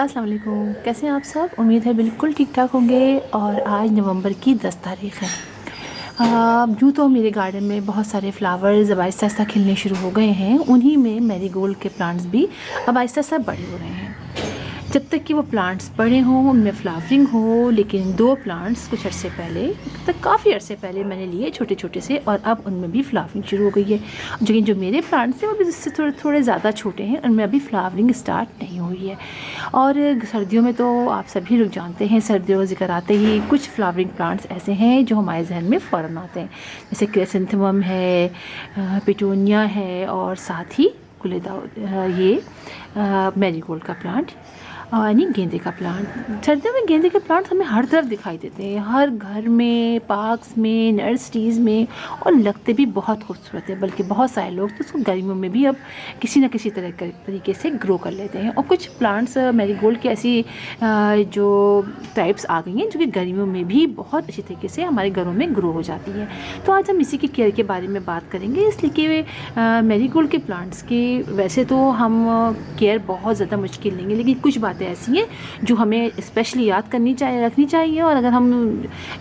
अस्सलाम वालेकुम। कैसे हैं आप सब? उम्मीद है बिल्कुल ठीक ठाक होंगे। और आज नवंबर की 10 तारीख़ है। यूँ तो मेरे गार्डन में बहुत सारे फ्लावर्स अब आहिस्ता आहिस्ता खिलने शुरू हो गए हैं। उन्हीं में मैरीगोल्ड के प्लांट्स भी अब आहिस्ता आहिस्ता बड़े हो रहे हैं। जब तक कि वो प्लांट्स बड़े हों, उनमें फ्लावरिंग हो। लेकिन 2 प्लांट्स कुछ अरसे पहले, तक काफ़ी अरसे पहले मैंने लिए छोटे छोटे से, और अब उनमें भी फ्लावरिंग शुरू हो गई है। लेकिन जो मेरे प्लांट्स हैं वो भी इससे थोड़े थोड़े ज़्यादा छोटे हैं, उनमें अभी फ्लावरिंग स्टार्ट नहीं हुई है। और सर्दियों में तो आप सभी लोग जानते हैं, सर्दियों का ज़िक्र आते ही कुछ फ्लावरिंग प्लांट्स ऐसे हैं जो हमारे जहन में फ़ौरन आते हैं, जैसे क्रिसैंथेमम है, पिटूनिया है, और साथ ही गुलदाउदी, ये मैरीगोल्ड का प्लांट, यानी गेंदे का प्लांट। सर्दियों में गेंदे के प्लांट्स हमें हर तरफ दिखाई देते हैं, हर घर में, पार्क्स में, नर्सरीज़ में, और लगते भी बहुत खूबसूरत है। बल्कि बहुत सारे लोग तो उसको गर्मियों में भी अब किसी न किसी तरीके से ग्रो कर लेते हैं। और कुछ प्लांट्स मैरीगोल्ड की ऐसी जो टाइप्स आ गई हैं जो कि गर्मियों में भी बहुत अच्छी तरीके से हमारे घरों में ग्रो हो जाती है। तो आज हम इसी की केयर के बारे में बात करेंगे, इसलिए कि मैरीगोल्ड के प्लांट्स की वैसे तो हम केयर बहुत ज़्यादा मुश्किल लेंगे, लेकिन कुछ बातें ऐसी हैं जो हमें स्पेशली याद करनी चाहिए, रखनी चाहिए। और अगर हम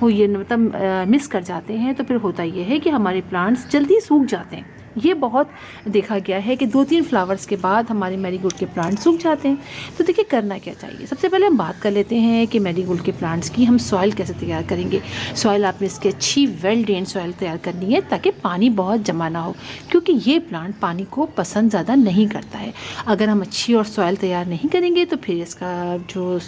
वो ये मतलब मिस कर जाते हैं तो फिर होता ये है कि हमारे प्लांट्स जल्दी सूख जाते हैं। ये बहुत देखा गया है कि 2-3 फ्लावर्स के बाद हमारे मैरीगोल्ड के प्लांट सूख जाते हैं। तो देखिए करना क्या चाहिए। सबसे पहले हम बात कर लेते हैं कि मैरीगोल्ड के प्लांट्स की हम सॉइल कैसे तैयार करेंगे। सॉइल आपने इसकी अच्छी वेल ड्रेन सॉइल तैयार करनी है, ताकि पानी बहुत जमा ना हो, क्योंकि ये प्लांट पानी को पसंद ज़्यादा नहीं करता है। अगर हम अच्छी और सॉइल तैयार नहीं करेंगे तो फिर इसका जो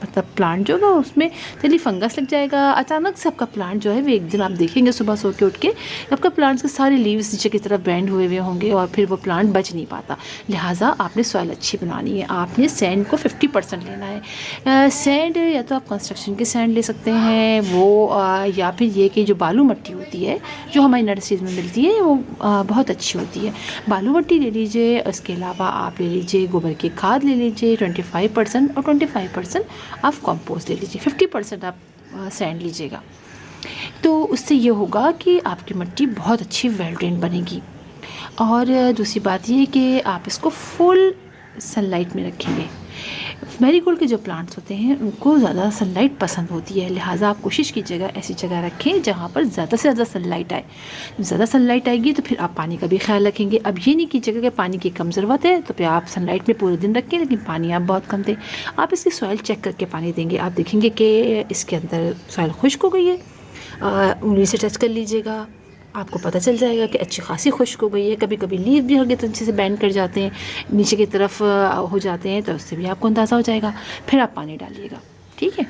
मतलब प्लांट जो है उसमें जल्दी फंगस लग जाएगा। अचानक से आपका प्लांट जो है वो एक दिन आप देखेंगे सुबह सो के उठ के आपका प्लांट्स के सारे लीव्स नीचे की तरफ बेंड हुए हुए होंगे, और फिर वो प्लांट बच नहीं पाता। लिहाजा आपने सॉइल अच्छी बनानी है। आपने सैंड को 50% लेना है। सैंड या तो आप कंस्ट्रक्शन के सैंड ले सकते हैं वो, या फिर ये कि जो बालू मट्टी होती है जो हमारी नर्सरीज में मिलती है वो बहुत अच्छी होती है। बालू मट्टी ले लीजिए। उसके अलावा आप ले लीजिए गोबर की खाद ले लीजिए 25%, और 25% आप कंपोस्ट ले लीजिए। 50% आप सैंड लीजिएगा। तो उससे ये होगा कि आपकी मिट्टी बहुत अच्छी वेल ड्रेन बनेगी। और दूसरी बात ये कि आप इसको फुल सनलाइट में रखेंगे। मैरीगोल्ड के जो प्लांट्स होते हैं उनको ज़्यादा सनलाइट पसंद होती है, लिहाजा आप कोशिश कीजिएगा ऐसी जगह रखें जहाँ पर ज़्यादा से ज़्यादा सनलाइट आए। ज़्यादा सनलाइट आएगी तो फिर आप पानी का भी ख्याल रखेंगे। अब ये नहीं कीजिएगा कि पानी की कम ज़रूरत है तो फिर आप सनलाइट में पूरे दिन रखें, लेकिन पानी आप बहुत कम दें। आप इसकी सॉइल चेक करके पानी देंगे। आप देखेंगे कि इसके अंदर सॉइल खुश्क हो गई है, उंगली से टच कर लीजिएगा, आपको पता चल जाएगा कि अच्छी खासी खुश्क हो गई है। कभी कभी लीव भी हल्के तो अच्छे से बैंड कर जाते हैं, नीचे की तरफ हो जाते हैं, तो उससे भी आपको अंदाज़ा हो जाएगा। फिर आप पानी डालिएगा, ठीक है।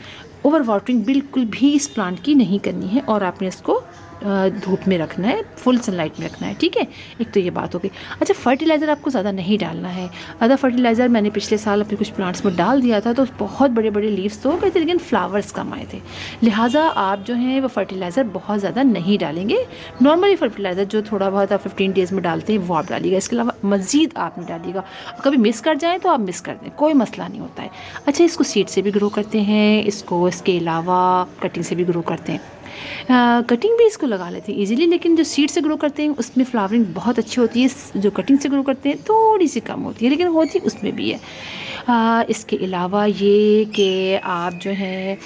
ओवर वाटरिंग बिल्कुल भी इस प्लांट की नहीं करनी है, और आपने इसको धूप में रखना है, फुल सनलाइट में रखना है, ठीक है। एक तो ये बात हो गई। अच्छा, फर्टिलाइज़र आपको ज़्यादा नहीं डालना है। अदर फर्टिलाइज़र मैंने पिछले साल अपने कुछ प्लांट्स में डाल दिया था, तो बहुत बड़े बड़े लीव्स तो हो गए थे, लेकिन फ्लावर्स कम आए थे। लिहाजा आप जो हैं वो फर्टिलाइज़र बहुत ज़्यादा नहीं डालेंगे। नॉर्मली फर्टिलाइज़र जो थोड़ा बहुत आप 15 डेज़ में डालते हैं वो आप डालिएगा। इसके अलावा मज़ीद आप नहीं डालिएगा। कभी मिस कर जाएँ तो आप मिस कर दें, कोई मसला नहीं होता है। अच्छा, इसको सीड से भी ग्रो करते हैं, इसको इसके अलावा कटिंग से भी ग्रो करते हैं। कटिंग भी इसको लगा लेते हैं इजीली, लेकिन जो सीड से ग्रो करते हैं उसमें फ्लावरिंग बहुत अच्छी होती है। जो कटिंग से ग्रो करते हैं थोड़ी सी कम होती है, लेकिन होती उसमें भी है। इसके अलावा ये कि आप जो है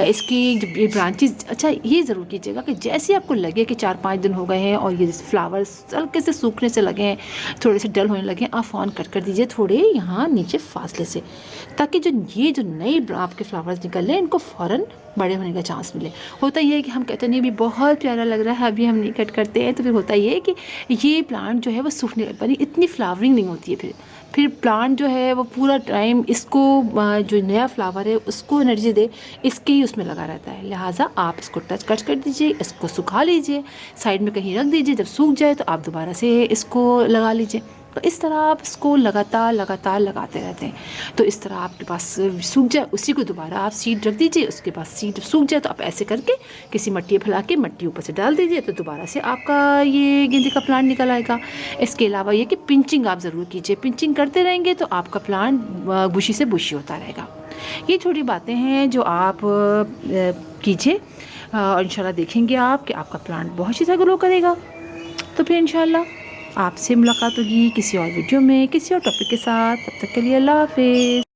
इसकी ये ब्रांचेस, अच्छा ये ज़रूर कीजिएगा कि जैसे आपको लगे कि 4-5 दिन हो गए हैं और ये फ्लावर्स हल्के से सूखने से लगे हैं, थोड़े से डल होने लगे हैं, आप फ़ॉन कट कर दीजिए थोड़े यहाँ नीचे फासले से, ताकि जो नए आपके फ्लावर्स निकल इनको फ़ौरन बड़े होने का चांस मिले। होता ये है कि हम कहते नहीं अभी बहुत प्यारा लग रहा है, अभी हम नहीं कट करते हैं, तो फिर होता ये है कि ये प्लांट जो है वो सूखने लग पाती, इतनी फ्लावरिंग नहीं होती है। फिर प्लांट जो है वो पूरा टाइम इसको जो नया फ्लावर है उसको एनर्जी दे, इसके ही उसमें लगा रहता है। लिहाजा आप इसको कट कर दीजिए, इसको सुखा लीजिए, साइड में कहीं रख दीजिए। जब सूख जाए तो आप दोबारा से इसको लगा लीजिए। तो इस तरह आप इसको लगातार लगाते रहते हैं। तो इस तरह आपके पास सूख जाए, उसी को दोबारा आप सीड रख दीजिए। उसके बाद सीड सूख जाए तो आप ऐसे करके किसी मट्टी फैला के मट्टी ऊपर से डाल दीजिए, तो दोबारा से आपका ये गेंदे का प्लांट निकल आएगा। इसके अलावा ये कि पिंचिंग आप ज़रूर कीजिए। पिंचिंग करते रहेंगे तो आपका प्लांट बुशी से बुशी होता रहेगा। ये छोटी बातें हैं जो आप कीजिए, और इंशाल्लाह देखेंगे आप कि आपका प्लांट बहुत अच्छी तरह ग्रो करेगा। तो फिर इंशाल्लाह आपसे मुलाकात होगी किसी और वीडियो में किसी और टॉपिक के साथ। तब तक के लिए अल्लाह हाफिज़।